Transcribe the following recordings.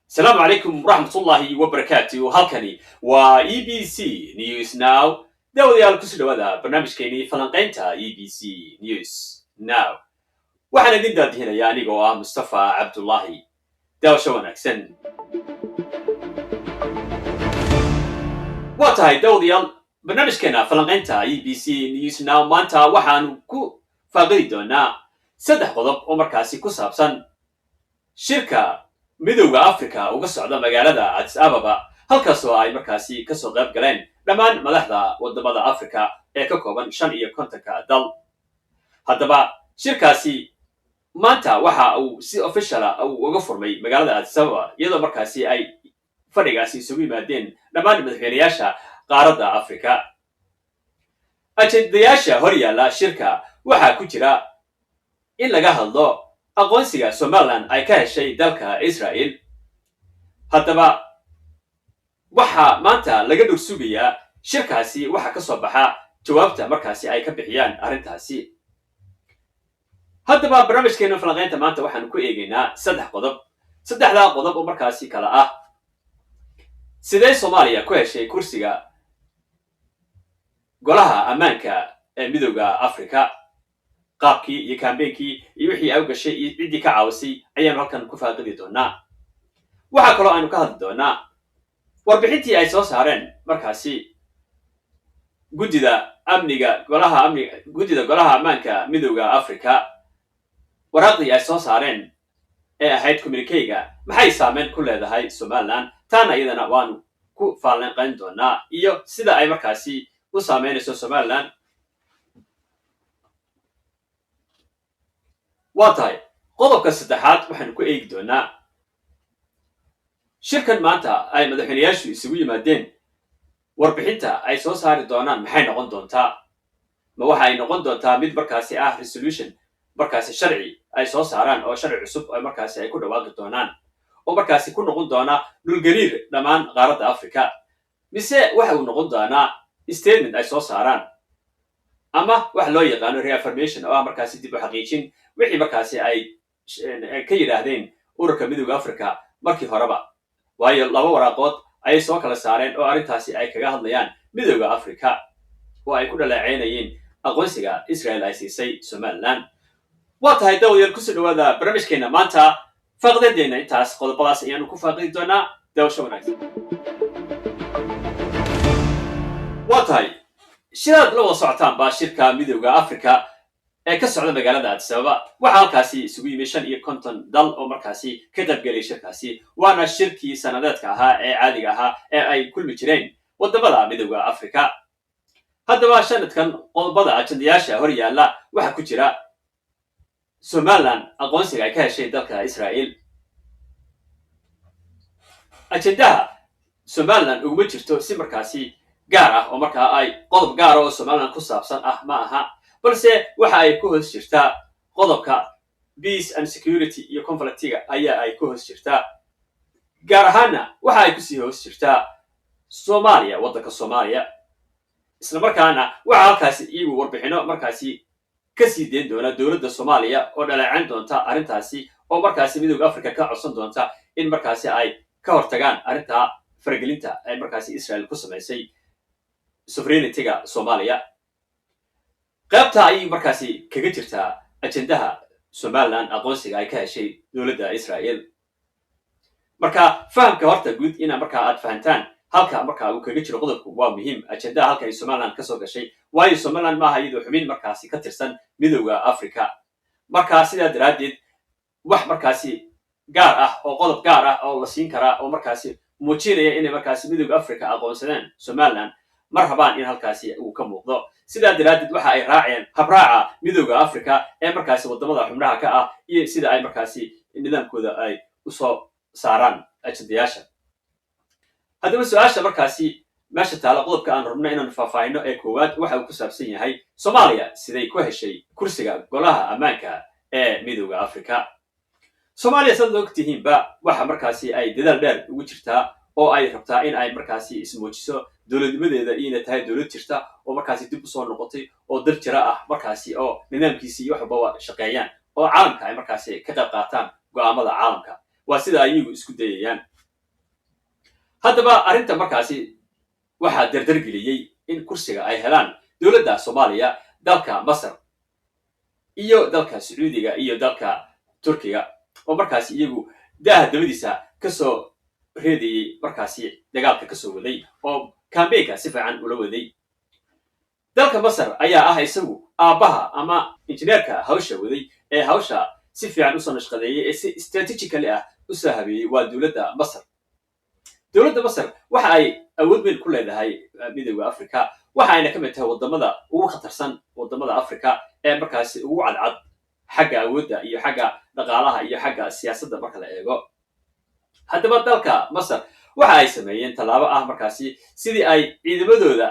السلام عليكم ورحمة الله وبركاته. هالكني اي بي سي نيوز ناو داوديال كسر هذا برنامج كيني فلانقينتا اي بي سي نيوز ناو waxaana idin daadihinaya anigoo ah Mustafa Cabdullaahi daawasho wanaagsan. waa tahay daawadayaal barnaamijkeena falanqaynta EBC News Now maanta waxaanu ku faaqidi doonaa saddex qodob oo markaasi ku saabsan shirka midowga Afrika uga socda magaalada Addis Ababa halkaas oo ay markaasi ka soo qayb galeen dhammaan madaxda wadamada Afrika ee ka kooban 55 dal. haddaba shirkaasi maanta waxa uu si official ah uga furmay magaalada Addis Ababa iyadoo markaasi ay fadhigaasi isugu yimaadeen dhammaan madaxweynayaasha qaaradda Afrika. ajendayaasha hor yaalla shirka waxaa ku jira in laga hadlo aqoonsiga Somaliland ay ka heshay dalka Israel. haddaba waxa maanta laga dhur sugayaa shirkaasi waxa ka soo baxa jawaabta markaasi ay ka bixiyaan arrintaasi. haddaba barnaamijkeena falanqaynta maanta waxaanu ku eegaynaa saddex qodob. saddexdaa qodob oo markaasi kala ah: sidee Soomaaliya ku heshay kursiga golaha ammaanka ee midowga Afrika, qaabkii iyo kaambeenkii iyo wixii ay u gashay iyo ciddii ka caawisay ayaanu halkan ku faaqidi doonaa. waxaa kaloo aanu ka hadli doonaa warbixintii ay soo saareen markaasi guddida golaha ammaanka midowga Afrika. waraaqdii ay soo saareen ee ahayd communique-ga maxay saameyn ku leedahay Somaliland, taana iyadana waanu ku falanqayn doonaa iyo sida ay markaasi u saameynayso Somaliland. waa tahay qodobka saddexaad waxaanu ku eegi doonaa shirkan maanta ay madaxweynayaashu isugu yimaadeen warbixinta ay soo saari doonaan maxay noqon doontaa. ma waxay noqon doontaa mid markaasi ah resolution markaasi sharci ay soo saaraan oo sharci cusub oo markaasi ay ku dhawaaqi doonaan oo markaasi ku noqon doona dhulgariir dhammaan qaaradda Afrika, mise waxa uu noqon doonaa statement ay soo saaraan ama wax loo yaqaano reaffirmation oo ah markaasi dib u xaqiijin wixii markaasi ay ka yidhaahdeen ururka midowga Afrika markii horeba. waayo laba waraaqood ayay soo kala saareen oo arrintaasi ay kaga hadlayaan midowga Afrika oo ay ku dhaleeceynayeen aqoonsiga Israel ay siisay Somaliland. waa tahay daawadayaal kusoo dhawaada barnaamijkeena maanta faaqdadeena intaas qodobadaas ayaanu ku faaqidi doonaa. daawasho wanaagsan. waa tahay sidaad la wada socotaan baa shirka midowga Afrika ee ka socda magaalada Addis Ababa waxaa halkaasi isugu yimid 55 dal oo markaasi ka qaybgalay shirkaasi. waana shirkii sanadeedka ahaa ee caadiga ahaa ee ay kulmi jireen wadamada midowga Afrika. haddaba sanadkan qodobada ajendayaasha hor yaalla waxaa ku jira Somaliland aqoonsiga ay ka heshay dalka Israel. ajendaha Somaliland uguma jirto si markaasi gaar ah oo markaa ay qodob gaar oo Somaliland ku saabsan ah ma aha, balse waxa ay ku hoos jirtaa qodobka peace and security iyo conflictiga ayaa ay ku hoos jirtaa. gaar ahaana waxa ay kusii hoos jirtaa Soomaaliya, waddanka Soomaaliya. isla markaana waxa halkaasi iyagu warbixino markaasi ka sii deyn doona dowladda Soomaaliya oo dhaleeceyn doonta arrintaasi oo markaasi midowga Afrika ka codsan doonta in markaasi ay ka hortagaan arrinta faragelinta ay markaasi Israel ku samaysay sovereignty-ga Soomaaliya. qaybta ayay markaasi kaga jirtaa ajendaha Somaliland aqoonsiga ay ka heshay dowladda Israel. marka fahamka horta guud ina markaa aad fahantaan halka markaa uu kaga jiro qodobku waa muhiim. ajendaha halka ay Somaliland ka soo gashay waayo Somaliland maaha iyadoo xubin markaasi ka tirsan midowga Afrika. markaa sidaa daraaddeed wax markaasi gaar ah oo qodob gaar ah oo la siin karaa oo markaasi muujinaya inay markaasi midowga Afrika aqoonsadeen Somaliland mar habaan in halkaasi uu ka muuqdo. sidaa daraaddeed waxa ay raaceen habraaca midowga Afrika ee markaasi wadamada xubnaha ka ah iyo sida ay markaasi nidaamkooda ay u soo saaraan ajendayaasha. haddaba su-aasha markaasi meesha taala qodobka aan rabno inaan faahfaahino ee koowaad waxa uu ku saabsan yahay Soomaaliya siday ku heshay kursiga golaha ammaanka ee midowga Afrika. Soomaaliya sidoo ogtihiinba waxa markaasi ay dadaal dheer ugu jirtaa oo ay rabtaa in ay markaasi ismoojiso dowladnimadeeda ina tahay dowlad jirta oo markaasi dib usoo noqotay oo dal jira ah markaasi oo nidaamkiisi iyo waxbaba shaqeeyaan oo caalamka ay markaasi ka qayb qaataan go'aamada caalamka waa sida ayagu isku dayayaan haddaba arrinta markaasi waxaa dardargeliyey in kursiga ay helaan dowladda soomaaliya dalka masar iyo dalka sacuudiga iyo dalka turkiga oo markaasi iyagu daaha dabadiisa kasoo reedayey markaasi dagaalka kasoo waday oo kambeynka si fiican ula waday dalka masar ayaa ah isagu aabbaha ama injineerka hawsha waday ee hawsha si fiican usoo nashqadeeyey ee si strategically ah usoo habeeyey waa dowladda masar dowladda masar waxa ay awood weyn ku leedahay midowda africa waxa ayna ka mid tahay wadamada ugu khatarsan wadamada africa ee markaasi ugu cadcad xagga awoodda iyo xagga dhaqaalaha iyo xagga siyaasadda marka la eego haddaba dalka masar waxa ay sameeyeen tallaabo ah markaasi sidii ay ciidamadooda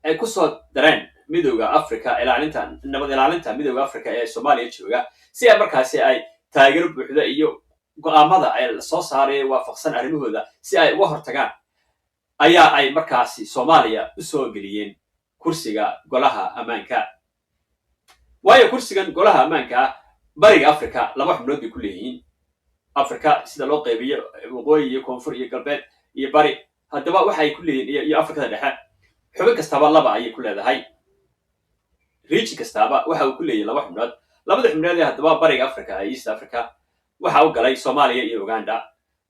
ay kusoo dareen midowda africa nabad ilaalinta midowda africa ee soomaaliya jooga si ay markaasi ay taageero buuxda iyo go'aamada ay soo saareen waafaqsan arrimahooda si ay uga hortagaan ayaa ay markaasi soomaaliya usoo geliyeen kursiga golaha ammaanka waayo kursigan golaha ammaanka ah bariga africa laba xubnood bay ku leeyihiin africa sida loo qaybiyo waqooyi iyo koonfur iyo galbeed iyo bari haddaba waxay ku leeyihiin iyo africada dhexe xubin kastaba laba ayay ku leedahay region kastaba waxa uu ku leeyahay laba xubnood labada xubnood ee haddaba bariga africa ee east africa waxa u galay soomaaliya iyo uganda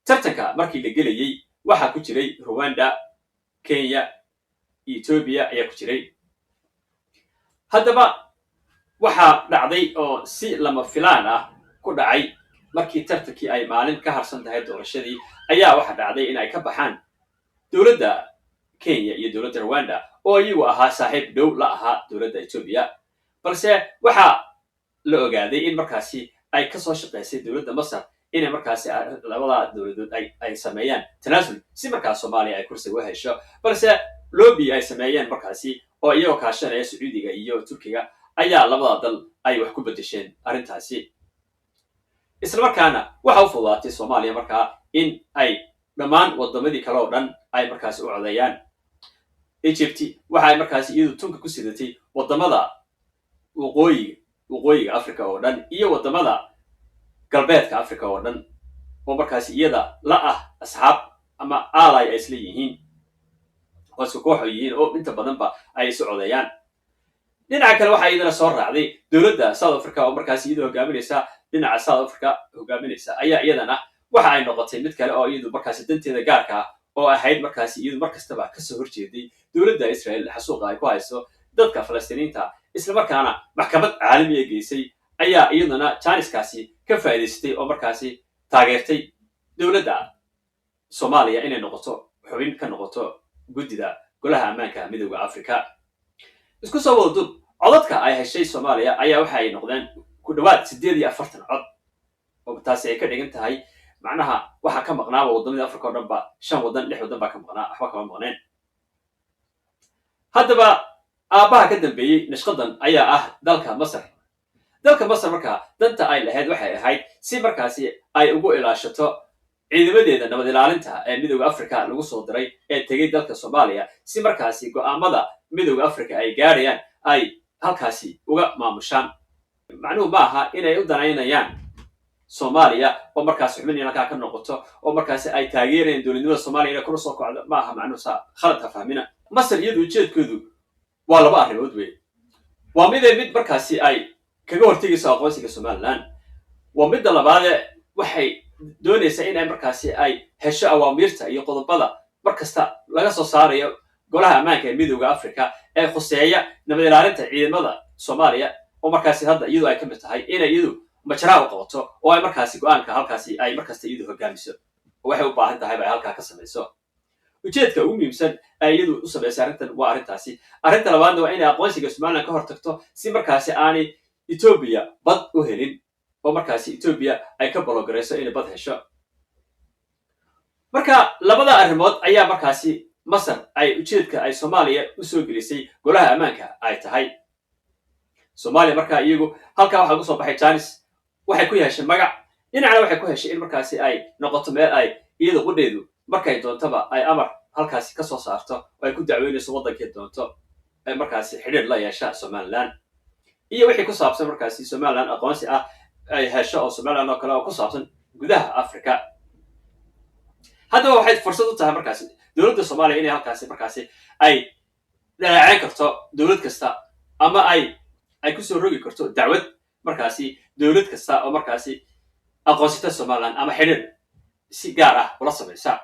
tartanka markii la gelayey waxaa ku jiray rwanda kenya iyo etoobiya ayaa ku jiray haddaba waxaa dhacday oo si lama filaan ah ku dhacay markii tartankii ay maalin ka harsan tahay doorashadii ayaa waxa dhacday in ay ka baxaan dowladda kenya iyo dowladda rwanda oo iyagu ahaa saaxiib dhow la ahaa dowladda etoobiya balse waxaa la ogaaday in markaasi ay kasoo shaqaysay dowladda masar inay markaasi labada dowladood ay sameeyaan tanaasul si markaas soomaaliya ay kursiga u hesho balse lobby ay sameeyeen markaasi oo iyagoo kaashanaya sacuudiga iyo turkiga ayaa labada dal ay wax ku bedesheen arrintaasi islamarkaana waxa u fududaatay soomaaliya markaa in ay dhammaan wadamadii kale oo dhan ay markaasi u codeeyaan egypt waxa ay markaasi iyadu tunka ku sidatay wadamada waqooyiga africa oo dhan iyo wadamada galbeedka africa oo dhan oo markaasi iyada la ah asxaab ama ally ay isla yihiin oo isku kooxo yihiin oo inta badanba ay isu codeeyaan dhinaca kale waxaa iyadana soo raacday dowladda south africa oo markaasi iyadu hogaaminaysa dhinaca south africa hogaaminaysa ayaa iyadana waxa ay noqotay mid kale oo iyadu markaasi danteeda gaarka ah oo ahayd markaasi iyadu mar kastaba kasoo horjeeday dowladda israel xasuuqa ay ku hayso dadka falastiiniinta islamarkaana maxkamad caalamiya geysay ayaa iyaduna janiskaasi ka faa'idaystay oo markaasi taageertay dowladda soomaaliya inay noqoto xubin ka noqoto guddida golaha ammaanka midowda africa isku soo wada dub codadka ay heshay soomaaliya ayaa waxa ay noqdeen ku dhawaad 48 cod oo taasi ay ka dhigan tahay macnaha waxa ka maqnaaba wadamada africa oo dhan ba 5 wadan 6 wadan baa ka maqnaa waxba kama maqneen haddaba aabbaha ka dambeeyey nashqadan ayaa ah dalka masar markaa danta ay lahayd waxay ahayd si markaasi ay ugu ilaashato ciidamadeeda nabad ilaalinta ee midowda africa lagu soo diray ee tegay dalka soomaaliya si markaasi go'aamada midowda africa ay gaadhayaan ay halkaasi uga maamushaan macnuhu ma aha inay u danaynayaan soomaaliya oo markaasi xubin halkaa ka noqoto oo markaasi ay taageerayaan dowladnimada soomaaliya inay kula soo kocdo ma aha macnuhu saa khaladka fahmina masar iyadu ujeedkoodu waa laba arrimood wey waa mid markaasi ay kaga hortegayso aqoonsiga somaliland waa midda labaade waxay doonaysaa in ay markaasi ay hesho awaamiirta iyo qodobada mar kasta laga soo saarayo golaha ammaanka ee midowda africa ee khuseeya nabad ilaalinta ciidamada soomaaliya oo markaasi hadda iyadu ay ka mid tahay inay iyadu majaraa u qabato oo ay markaasi go-aanka halkaasi ay markasta iyadu hogaamiso oo waxay u baahan tahay ba ay halkaa ka samayso ujeedka ugu muhiimsan ay iyadu u samaysay arrintan waa arrintaasi arrinta labaadna waa inay aqoonsiga somaliland ka hortagto si markaasi aanay etoobiya bad u helin oo markaasi etoobiya ay ka bologarayso inay bad hesho marka labada arrimood ayaa markaasi masar ay ujeedka ay soomaaliya usoo gelisay golaha ammaanka ay tahay soomaaliya markaa iyagu halkaa waxaa kusoo baxay janis waxay ku heshay magac dhinacna waxay ku heshay in markaasi ay noqoto meel ay iyada qudheedu markay doontaba ay amar halkaasi kasoo saarto oo ay ku dacweynayso waddankay doonto ay markaasi xidhiir la yeesha somaliland iyo wixii ku saabsan markaasi somaliland aqoonsi ah ay hesho oo somaliland oo kale oo ku saabsan gudaha africa haddaba waxay fursad u tahay markaasi dowladda soomaaliya inay halkaasi markaasi ay dhaleeceyn karto dowlad kasta ama ay kusoo rogi karto dacwad markaasi dowlad kasta oo markaasi aqoonsita somaliland ama xidhiir si gaar ah ula samaysa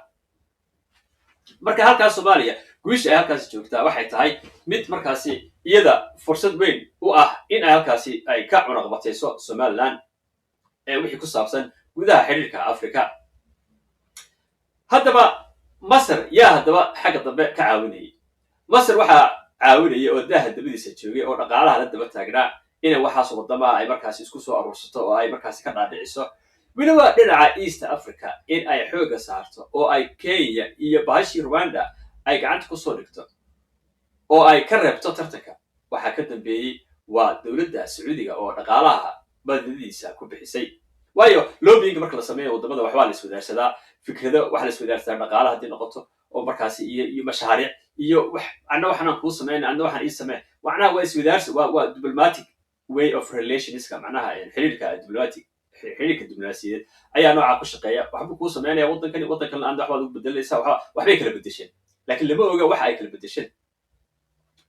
marka halkaas soomaaliya guusha ay halkaasi joogtaa waxay tahay mid markaasi iyada fursad weyn u ah in ay halkaasi ay ka cunaqbatayso somaliland ee wixii ku saabsan gudaha xidhiirka africa haddaba masar yaa haddaba xagga dambe ka caawinayay masar waxaa caawinaya oo daaha dabadiisa joogay oo dhaqaalaha la daba taagnaa inay waxaas wadama ay markaasi isku soo aruursato oo ay markaasi ka dhaadhiciso weliba dhinaca east africa in ay xooga saarto oo ay kenya iyo bahashii rwanda ay gacanta kusoo dhigto oo ay ka reebto tartanka waxaa ka dambeeyey waa dowladda sacuudiga oo dhaqaalaha badadiisa ku bixisay waayo lobbyinga marka la sameeyo waddamada waxbaa la iswadaarsadaa fikrado waxa la iswadaarsadaa dhaqaalaha haddii noqoto oo markaasi iyo mashaariic iyo anna waxaan kuu sameyn anna waxaan ii samey macnaha waa iswadaarsi waa diplomatic way of relationska macnaha xiriirka diblomaasiyadeed ayaa noocaa ku shaqeeya waxbuu kuu sameynaya waddankan anda waxbaad ugu bedelaysaa waxbay kala bedesheen laakiin lama oga waxa ay kala bedesheen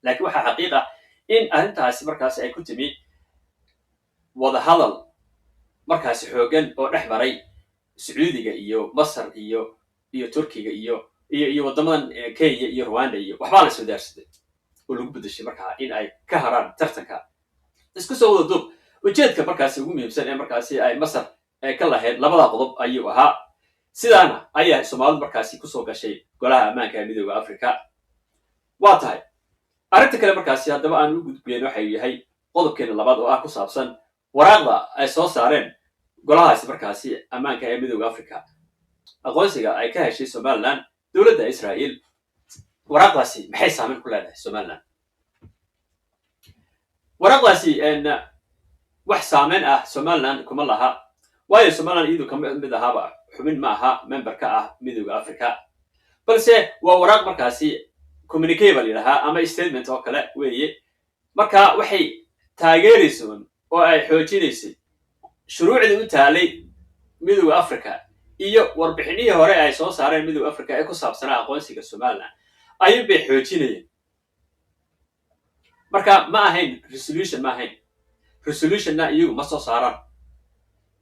laakiin waxaa xaqiiqa in arrintaasi markaasi ay ku timi wadahadal markaasi xoogan oo dhex maray sacuudiga iyo masar iyo turkiga iyo waddamadan kenya iyo rwanda iyo waxbaa la iswadaarsaday oo lagu bedeshay markaa in ay ka haraan tartanka isku soo wada duub ujeedka markaasi ugu muhiimsan ee markaasi ay masar ka lahayd labada qodob ayuu ahaa sidaana ayaa soomaalidu markaasi kusoo gashay golaha ammaanka ee midooda africa waa tahay arrinta kale markaasi haddaba aan u gudbiyen waxay yahay qodobkeena labaad oo ah ku saabsan waraaqda ay soo saareen golahaasi markaasi ammaanka ee midooda africa aqoonsiga ay ka heshay somaliland dowladda israa'iil waraaqdaasi maxay saameyn ku leedahay somaliland waraaqdaasi wax saameyn ah somaliland kuma laha waayo somaliland iyadu ka mid ahaaba xubin ma aha member ka ah midooda africa balse waa waraaq markaasi communique baa la yidhahaa ama statement oo kale weeye marka waxay taageeraysoon oo ay xoojinaysay shuruucdii u taalay midooda africa iyo warbixinihii hore ay soo saareen midooda africa ee ku saabsanaa aqoonsiga somaliland ayun bay xoojinayeen marka ma ahayn resolutionna iyagu ma soo saaraan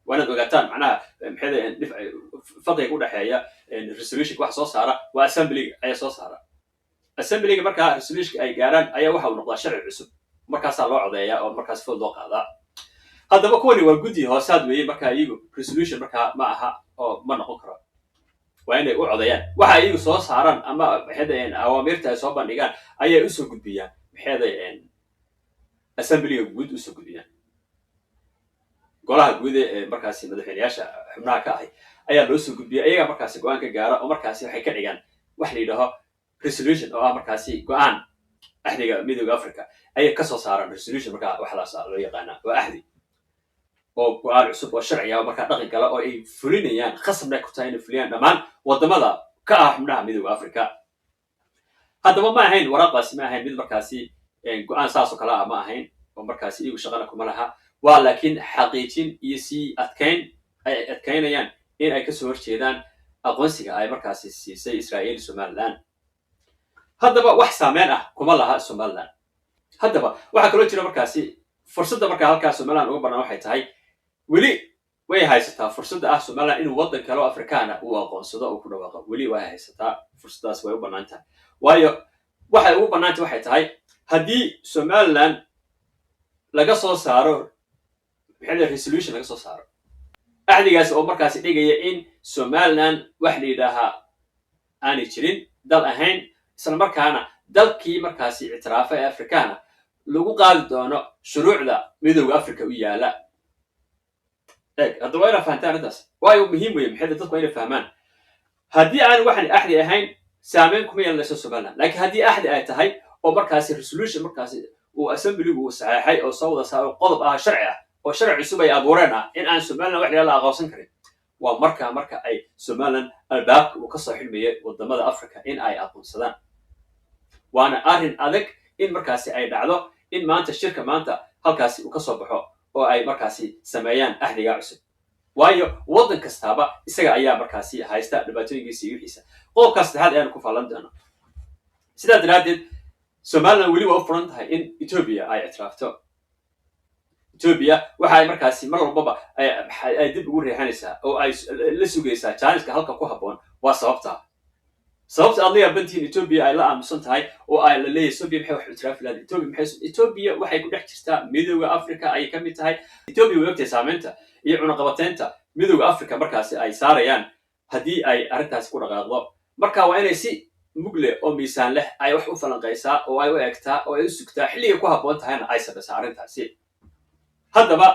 waa inaad ogaataan macnaha fadliga u dhexeeya resolutionka wax soo saara waa assemblyga ayaa soo saara assemblyga markaa resolutionka ay gaaraan ayaa waxa uu noqdaa sharci cusub markaasaa loo codeeyaa oo markaas food loo qaadaa haddaba kuwani waa guddi hoosaad weeye markaa iyagu resolution markaa ma aha oo ma noqon karo waa inay u codeeyaan waxa iyagu soo saaraan ama awaamirta ay soo bandhigaan ayay usoo gudbiyaan assemblyga guud usoo gudbiyaan golaha guud ee markaasi madaxweyneyaasha xubnaha ka ahay ayaa loo soo gudbiya iyagaa markaasi go-aan ka gaara oo markaasi waxay ka dhigaan wax la yidhaaho resolution oo ah markaasi go-aan axdiga midooda africa ayay kasoo saaraan resolution markaa waxlaasa loo yaqaana waa axdi oo go-aan cusub oo sharciga markaa dhaqan gala oo ay fulinayaan khasabna ku tahay inay fuliyaan dhammaan waddamada ka ah xubnaha midooda africa haddaba ma ahayn waraaqdaasi ma ahayn mid markaasi go-aan saasoo kale ah ma ahayn oo markaasi iyagu shaqana kuma laha waa laakiin xaqiijin iyo sii ay adkaynayaan in ay kasoo horjeedaan aqoonsiga ay markaasi siisay israa'iil somaliland haddaba wax saameyn ah kuma laha somaliland haddaba waxaa kaloo jira markaasi fursadda markaa halkaa somaliland uga bannaan waxay tahay weli way haysataa fursadda ah somaliland inuu waddan kale oo afrikaana uu aqoonsado oo ku dhawaaqo weli way haysataa fursaddaas way u bannaan tahay waayo waxay ugu bannaantay waxay tahay haddii somaliland laga soo saaro resolution laga soo saaro axdigaasi oo markaasi dhigaya in somaliland wax la yidhaahaa aanay jirin dal ahayn isla markaana dalkii markaasi ictiraafa ee afrikaana lagu qaadi doono shuruucda midooda africa u yaala haddaba waa inaa fahantaan arrintaas waayo muhiim weye maxay dadku waa inay fahmaan haddii aan waxan axdi ahayn saameyn kuma yeelanayso somaliland laakiin haddii axdi ay tahay oo markaasi resolution markaasi uu assemblygu uu saxeexay oo soo wada saaro qodob ah sharci ah oo sharci cusub ay abuureen ah in aan somaliland wax la aqoonsan karin waa marka ay somaliland albaabka uu kasoo xidhmayay wadamada africa in ay aqoonsadaan waana arrin adag in markaasi ay dhacdo in maanta shirka maanta halkaasi uu kasoo baxo oo ay markaasi sameeyaan ahdigaa cusub waayo waddan kastaaba isaga ayaa markaasi haysta dhibaatooyinkiisa iyo wixiisa qodobkaa saddexaad ayaanu ku faalan doono sidaa daraaddeed somaliland weli waa u furan tahay in etoobiya ay ictiraafto etoobiya waxa ay markaasi mar walbaba ay dib ugu riixanaysaa oo ay la sugaysaa jaaniska halka ku habboon waa sababta aad la yaabantihiin etoobiya ay la aamusan tahay oo ay la leeyahay etoobiya maxay wax ictiraafi lahayd etoobiya waxay ku dhex jirtaa midooda africa ayay ka mid tahay etoobiya way ogtahay saamaynta iyo cunaqabateynta midooda africa markaasi ay saarayaan haddii ay arrintaasi ku dhaqaaqdo marka waa inay si mugle oo miisaan leh ay wax u falanqaysaa oo ay u eegtaa oo ay u sugtaa xilligay ku habboon tahayna ay samaysaa arrintaasi haddaba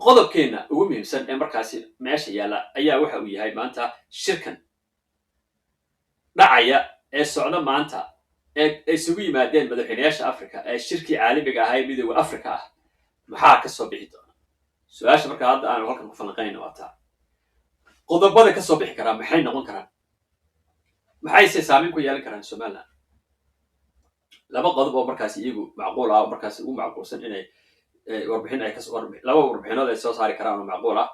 qodobkeenna ugu muhiimsan ee markaasi meesha yaalla ayaa waxa uu yahay maanta shirkan dhacaya ee socda maanta ee isugu yimaadeen madaxweynayaasha africa ee shirkii caalamiga ahaa ee midooda africa ah maxaa ka soo bixi doona su-aasha markaa hadda aanu halkan ku falanqaynayna waa taa qodobada ka soo bixi karaa maxay noqon karaan maxayse saameyn ku yeelan karaan somaliland laba qodob oo markaasi iyagu macquul ah oo markaasi ugu macquulsan inay laba warbixinood ay soo saari karaan oo macquul ah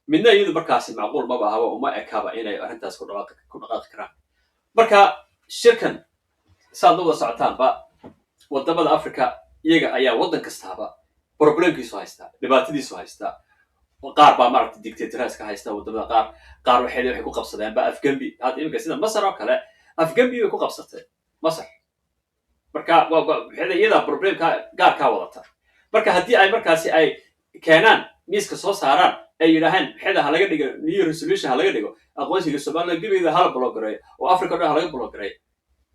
midna iyadu markaasi macquul maba ahaba uma ekaba inay arrintaas ku dhaqaaqi karaan marka shirkan saad la wada socotaanba wadamada africa iyaga ayaa waddan kastaaba problemkiisu haystaa dhibaatadiisu haystaa qaar baa maaragtay dictators ka haysta wadamada qaar waxay ku qabsadeenba afgembi hadda iminka sida masar oo kale afgembi bay ku qabsatay masar marka iyadaa problemka gaarkaa wadata marka haddii ay markaasi ay keenaan miiska soo saaraan ay yidhaahaan maxayda ha laga dhigo new resolution ha laga dhigo aqoonsiga somaliland gebigeeda hala blogareeyo oo africa o dhan ha laga blogareeyo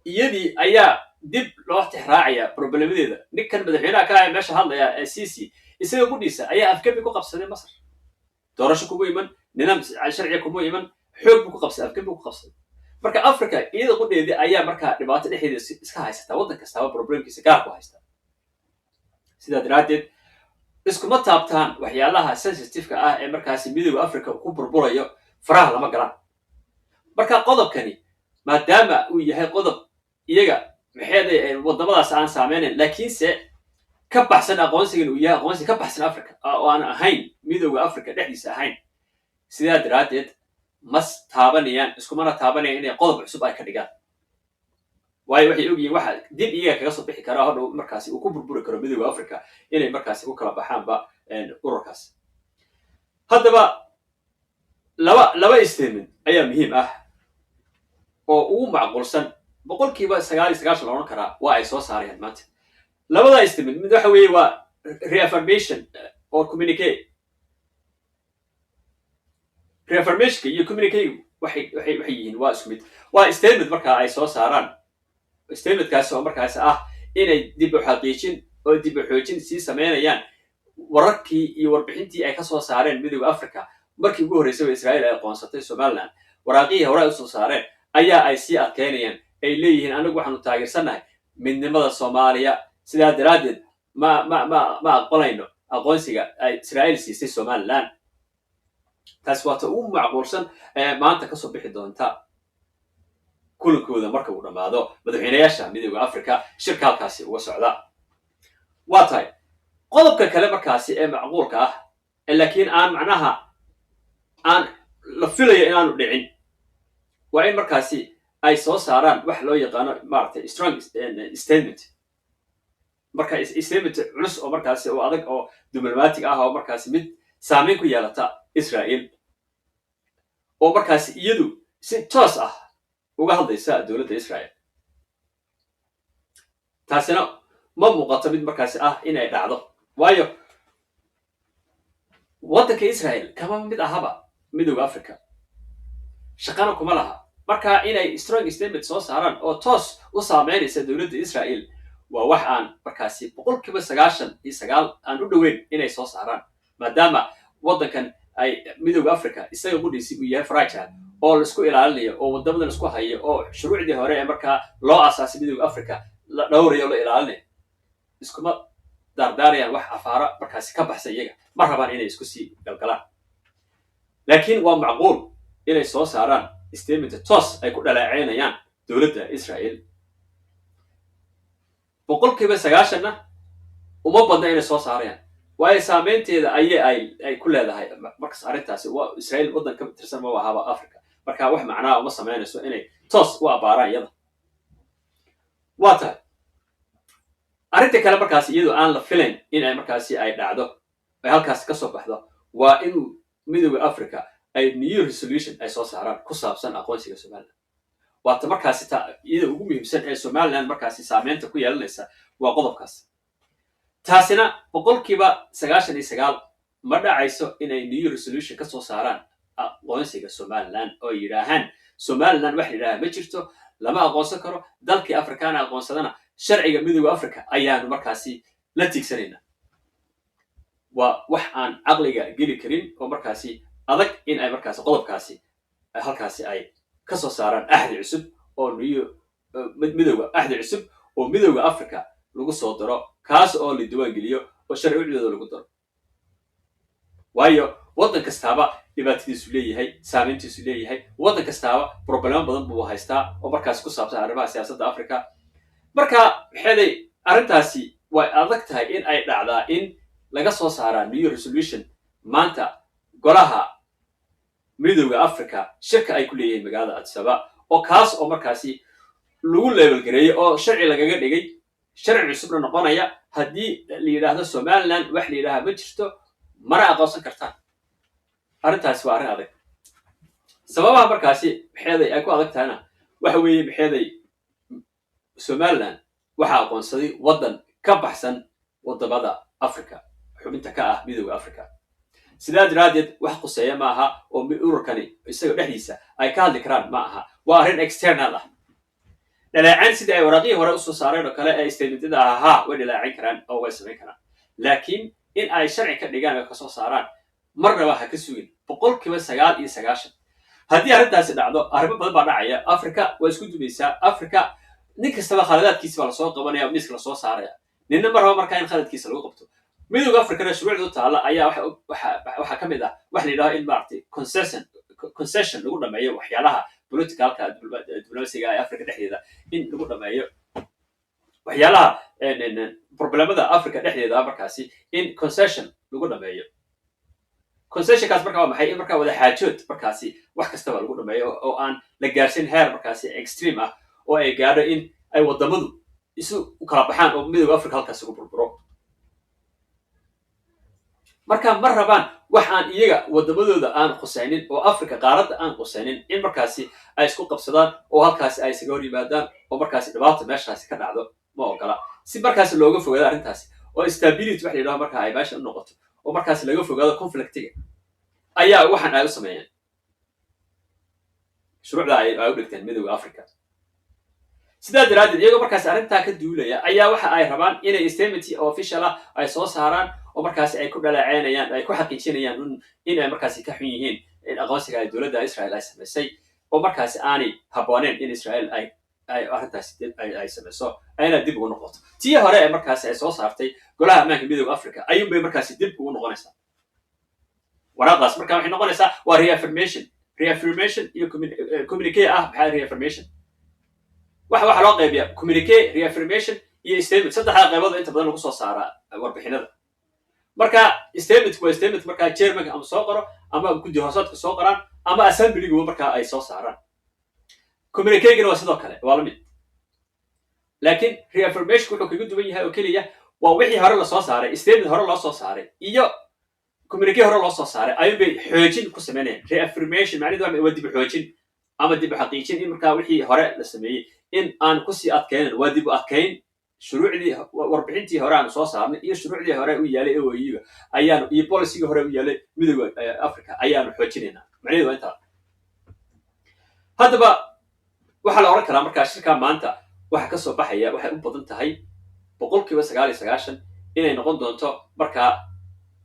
iyadii ayaa dib loo tixraacaya problemadeeda ninkan madaxweynaha ka ah meesha hadlaya ee cc isaga gudhiisa ayaa afgembi ku qabsaday masar doorasho kuma iman nidaam sharciga kuma iman xoog buu ku qabsaday afgembi ku qabsaday marka africa iyada qudheedii ayaa markaa dhibaato dhexdeeda iska haysataa waddan kastaaba problemkiisa gaar ku haysta sidaa daraaddeed iskuma taabtaan waxyaalaha sensitiveka ah ee markaasi midooda africa ku burburayo faraha lama galaan marka qodobkani maadaama uu yahay qodob iyaga maxeeday wadamadaas aan saameynayn laakiinse ka baxsan aqoonsigan uu yahay aqoonsi ka baxsan africa oo aan ahayn midooda africa dhexdiisa ahayn sidaa daraaddeed mas taabanayaan iskumana taabanayaan inay qodob cusub ay ka dhigaan waayo waxay ogyihiin waxa dib iyaga kaga soo bixi karaa hodhow markaasi uu ku burburi karo midooda africa inay markaasi ku kala baxaanba ururkaas haddaba laba statement ayaa muhiim ah oo ugu macquulsan boqolkiiba 99 la odhan karaa waa ay soo saarayaan maanta labada statement mid waxa weeye waa reaffirmation or communicate reaffirmation iyo communicate waxay yihiin waa isku mid waa statement markaa ay soo saaraan statementkaasi oo markaas ah inay dib u xaqiijin oo dib u xoojin sii sameynayaan wararkii iyo warbixintii ay ka soo saareen midooda africa markii ugu horreysay israa'iil ay aqoonsatay somaliland waraaqihii hore ay usoo saareen ayaa ay sii adkeynayaan ay leeyihiin anagu waxaanu taageersannahay midnimada soomaaliya sidaa daraaddeed ma aqbalayno aqoonsiga ay israa'iil siisay somaliland taasi waata ugu macquulsan maanta kasoo bixi doonta kulankooda marka uu dhammaado madaxweynayaasha midooda africa shirka halkaasi uga socda waa tahay qodobka kale markaasi ee macquulka ah laakiin aan macnaha aan la filaya inaanu dhicin waa in markaasi ay soo saaraan wax loo yaqaano maaragtay strong statement marka statement culus oo markaasi oo adag oo diplomatic ah oo markaasi mid saameyn ku yeelata israa'iil oo markaasi iyadu si toos ah uga hadlaysa dowladda israa'iil taasina ma muuqato mid markaasi ah inay dhacdo waayo waddanka israa'iil kama mid ahaba midooda africa shaqana kuma laha marka inay strong statement soo saaraan oo toos u saameynaysa dowladda israa'iil waa wax aan markaasi boqolkiiba 99 aan u dhoweyn inay soo saaraan maadaama waddankan ay midooda africa isaga qudhiisi uu yahay fragile oo laisku ilaalinayo oo wadamadan isku hayo oo shuruucdii hore ee markaa loo asaasay midooda africa la dhowrayo o la ilaalinayo iskuma daardaarayaan wax afaara markaasi ka baxsa iyaga ma rabaan inay isku sii galgalaan laakiin waa macquul inay soo saaraan statement toos ay ku dhaleeceynayaan dowladda Israel boqolkiiba 90na uma badna inay soo saarayaan waayo saameynteeda ay ku leedahay markaas arrintaasi waa Israel waddan ka tirsan ma ahaba Afrika marka wax macnaa uma sameynayso inay toos u abaaraan iyada waa tahay arrinta kale markaas iyadoo aan la filayn in ay markaasi ay dhacdo ay halkaas ka soo baxdo waa inuu midowga Afrika ay new resolution ay soo saaraan ku saabsan aqoonsiga Somaliland waata markaasi iyada ugu muhiimsan ee Somaliland markaasi saameynta ku yeelanaysa waa qodobkaas taasina boqolkiiba 99 ma dhacayso inay new resolution ka soo saaraan aqoonsiga Somaliland oo yiraahaan Somaliland wax yiraaha ma jirto lama aqoonsan karo dalkii Afrikaana aqoonsadana sharciga midowga Afrika ayaanu markaasi la tigsanayna waa wax aan aqliga geli karin oo markaasi adag in ay markaasi qodobkaasi halkaasi ay ka soo saaraan ahdi cusub oo midowga cusub oo midowga Afrika lagu soo daro kaas oo la diiwaan geliyo oo sharciyeedooda lagu daro waayo waddan kastaaba dhibaatadiisu leeyahay saameyntiisu leeyahay waddan kastaaba problemo badan buu haystaa oo markaas ku saabsan arrimaha siyaasadda Afrika marka xeeday arrintaasi way adag tahay in ay dhacdaa in laga soo saaraa new resolution maanta golaha midowga Afrika shirka ay ku leeyihiin magaalada Addis Ababa oo kaas oo markaasi lagu level gareeyay oo sharci lagaga dhigay sharci cusubna noqonaya haddii la yiraahdo Somaliland wax la yiraahdo ma jirto mara aqoonsan kartaan arrintaasi waa arrin adag sababaha markaasi maxay ay ku adag tahayna waxa weeye maxay Somaliland waxa aqoonsaday waddan ka baxsan wadamada Afrika xubinta ka ah midowga Afrika sidaa daraadeed wax quseeya ma aha oo ururkani isaga dhexdiisa ay ka hadli karaan ma aha waa arrin external ah dhaleecaan sidii ay waraaqihii hore usoo saareen oo kale ay statementada ahaa way dhaleecayn karaan oo way samayn karaan laakiin in ay sharci ka dhigaan oo ka soo saaraan marnaba ha ka sugin boqolkiiba 99 haddii arrintaasi dhacdo arrimo badan baa dhacaya Afrika waa isku dumaysaa Afrika nin kastaba khaladaadkiisa baa lasoo qabanaya miiska lasoo saaraya ninna marba markaa in khaladkiisa lagu qabto midowga Afrika shuruucdu taala ayaa waxa ka mid ah wax la yiraahdo in maartay concession lagu dhameeyo waxyaalaha politicalka diblomaasiga ee Afrika dhexdeeda in lagu dhameeyo waxyaalaha problemada Afrika dhexdeeda markaasi in concession lagu dhameeyo concessionkaas markaa waa maxay in markaa wada xaajood markaasi wax kastaba lagu dhameeyo oo aan la gaarsin heer markaasi extreme ah oo ay gaadho in ay wadamadu isu kala baxaan oo midowga Afrika halkaas ugu burburo marka mar rabaan wax aan iyaga wadamadooda aan qosaynin oo Afrika qaaradda aan qosaynin in markaasi ay isku qabsadaan oo halkaasi ay isaga hor yimaadaan oo markaasi dhibaato meeshaasi ka dhacdo ma ogola si markaasi looga fogaado arrintaasi oo stability wax la yiraahdo marka ay meesha u noqoto oo markaasi laga fogaado conflictiga ayaa waxaan ay u sameeyeen shuruucda ay u dhigteen midowga Afrika sidaa daraadeed iyagoo markaasi arrintaa ka duulaya ayaa waxa ay rabaan inay statement official ah ay soo saaraan oo markaasi ay ku dhaleeceynayaan ay ku xaqiijinayaan in ay markaasi ka xun yihiin in aqoonsiga ay dowladda Israel ay sameysay oo markaasi aanay habooneen in Israel ay arrintaasi ay sameyso ayna dib ugu noqoto tii hore ee markaasi ay soo saartay golaha ammaanka midowga Afrika ayuun bay markaasi dib ugu noqonaysaa waraaqaas markaa waxay noqonaysaa waa reaffirmation iyo communique ah maxaa reaffirmation waxa loo qaybiyaa communique reaffirmation iyo statement saddexda qaybood inta badan lagu soo saaraa warbixinada marka statement waa statement marka chairman ama soo qoro ama guddi hoosaadka soo qoraan ama assemblygu marka ay soo saaraan communique waa sidoo kale waa la mid laakiin reaffirmation wuxuu kaga duwan yahay oo kaliya waa wixii hore la soo saaray statement hore loo soo saaray iyo communique hore loo soo saaray ayuu bay xoojin ku sameeyeen reaffirmation macnaheedu waa dib u xoojin ama dib u xaqiijin in marka wixii hore la sameeyay in aan ku sii adkeenin waa dib u adkeyn shuruucdii warbixintii hore aan soo saarnay iyo shuruucdii hore u yaalay OAU ayaanu iyo policy hore u yaalay midowga Afrika ayaanu xoojinaynaa macnaheedu waa intaa haddaba waxa la oran karaa markaa shirka maanta waxa ka soo baxaya waxay u badan tahay boqolkiiba 99 inay noqon doonto markaa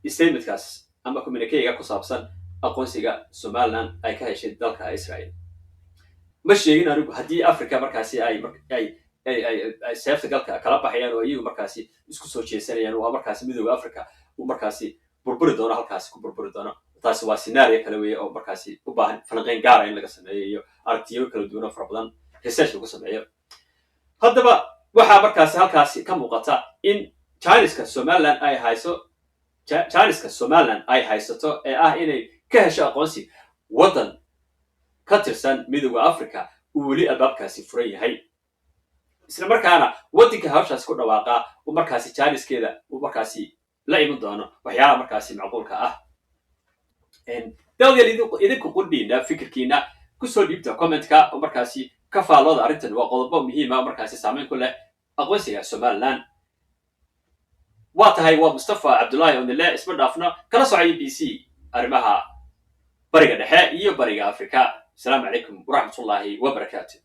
statementkaas ama communique ku saabsan aqoonsiga Somaliland ay ka heshay dalka Israel ma sheegin anigu haddii Afrika markaasi ay seefta galka kala baxayaan oo iyagu markaasi isku soo jeesanayaan waa markaasi midowga Afrika uu markaasi burburi doono halkaasi ku burburi doono taasi waa scenario kale weeye oo markaasi u baahan falanqayn gaara in laga sameeyo iyo aragtiyo kala duwan oo fara badan research lagu sameeyo haddaba waxaa markaasi halkaasi ka muuqata in Chiniiska Somaliland ay haysato ee ah inay ka hesho aqoonsi waddan ka tirsan midowga Africa uu weli albaabkaasi furan yahay isla markaana waddanka hawshaas ku dhawaaqa uu markaasi Chiniiskeeda uu markaasi la iman doono waxyaalaha markaasi macquulka ah dawladda idinku qudhiina fikirkiina kusoo dhiibta comment-ka oo markaasi ka faalooda arrintan waa qodobo muhiim ah markaasi saameyn ku leh aqoonsiga Somaliland waa tahay waa Mustafa Cabdullaahi Ondile isma dhaafno kala socay BBC arrimaha bariga dhexe iyo bariga Afrika. Assalaamu calaykum waraxmatullaahi wabarakaatuh.